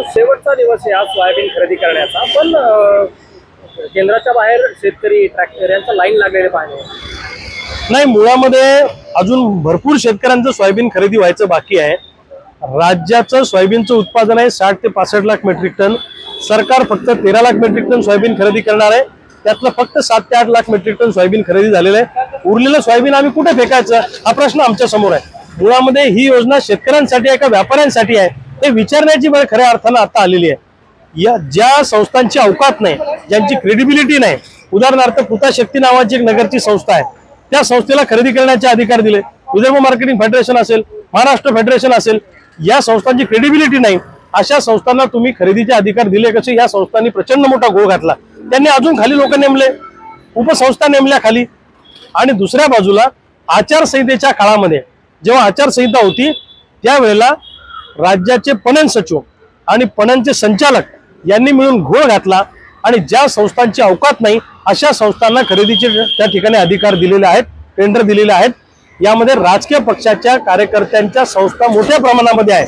शेवटचा दिवस आहे आज सोयाबीन खरेदी करण्याचा, पण केंद्राच्या बाहेर शेतकरी ट्रॅक्टर यांचा लाईन लागलेले पाहिजे नाही। मुळामध्ये अजून भरपूर शेतकऱ्यांचं सोयाबीन खरेदी व्हायचं बाकी आहे। राज्याचं सोयाबीनचं उत्पादन आहे 60 ते 65 लाख मेट्रिक टन। सरकार फक्त 13 लाख मेट्रिक टन सोयाबीन खरेदी करणार आहे। त्यातलं फक्त 7 ते 8 लाख मेट्रिक टन सोयाबीन खरेदी झालेलं आहे। उरलेलं सोयाबीन आम्ही कुठे फेकायचं हा प्रश्न आमच्या समोर आहे। मुळामध्ये ही योजना शेतकऱ्यांसाठी आहे का व्यापाऱ्यांसाठी आहे हे विचारण्याची वेळ खऱ्या अर्थानं आता आलेली आहे। या ज्या संस्थांची अवकात नाही, ज्यांची क्रेडिबिलिटी नाही, उदाहरणार्थ पुताशक्ती नावाची एक नगरची संस्था आहे, त्या संस्थेला खरेदी करण्याचे अधिकार दिले। विदर्भ मार्केटिंग फेडरेशन असेल, महाराष्ट्र फेडरेशन असेल, या संस्थांची क्रेडिबिलिटी नाही, अशा संस्थांना तुम्ही खरेदीचे अधिकार दिले कसे? या संस्थांनी प्रचंड मोठा घोळ घातला। त्यांनी अजून खाली लोक नेमले, उपसंस्था नेमल्या खाली। आणि दुसऱ्या बाजूला आचारसंहितेच्या काळामध्ये जेव्हा आचारसंहिता होती त्यावेळेला राज्याचे पणन सचिव आणि पणनचे संचालक यांनी मिळून घोळ घातला आणि ज्या संस्थांची अवकात नाही अशा संस्थांना खरेदीचे त्या ठिकाणी अधिकार दिलेले आहेत, टेंडर दिलेले आहेत। यामध्ये राजकीय पक्षाच्या कार्यकर्त्यांच्या संस्था मोठ्या प्रमाणामध्ये आहे।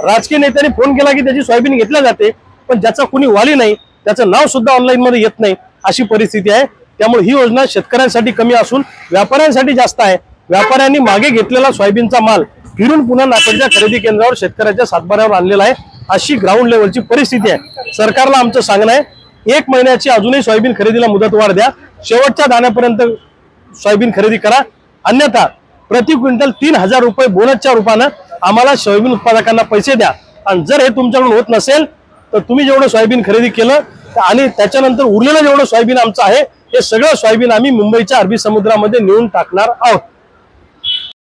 राजकीय नेत्यांनी फोन केला की त्याची सोयाबीन घेतल्या जाते, पण ज्याचा कुणी वाली नाही, त्याचं नाव सुद्धा ऑनलाईन मध्ये येत नाही, अशी परिस्थिती आहे। त्यामुळे ही योजना शेतकऱ्यांसाठी कमी असून व्यापाऱ्यांसाठी जास्त आहे। व्यापाऱ्यांनी मागे घेतलेला सोयाबीनचा माल फिरून पुन्हा नागपूरच्या खरेदी केंद्रावर शेतकऱ्याच्या सातबाऱ्यावर आणलेला आहे, अशी ग्राउंड लेवलची परिस्थिती आहे। सरकारला आमचं सांगणं आहे 1 महिन्याची अजूनही सोयाबीन खरेदीला मुदतवाढ द्या, शेवटच्या दाण्यापर्यंत सोयाबीन खरेदी करा, अन्यथा प्रति क्विंटल 3000 रुपये बोनसच्या रूपानं आम्हाला सोयाबीन उत्पादकांना पैसे द्या। आणि जर हे तुमच्याकडून होत नसेल तर तुम्ही जेवढं सोयाबीन खरेदी केलं आणि त्याच्यानंतर उरलेलं जेवढं सोयाबीन आमचं आहे हे सगळं सोयाबीन आम्ही मुंबईच्या अरबी समुद्रामध्ये नेऊन टाकणार आहोत।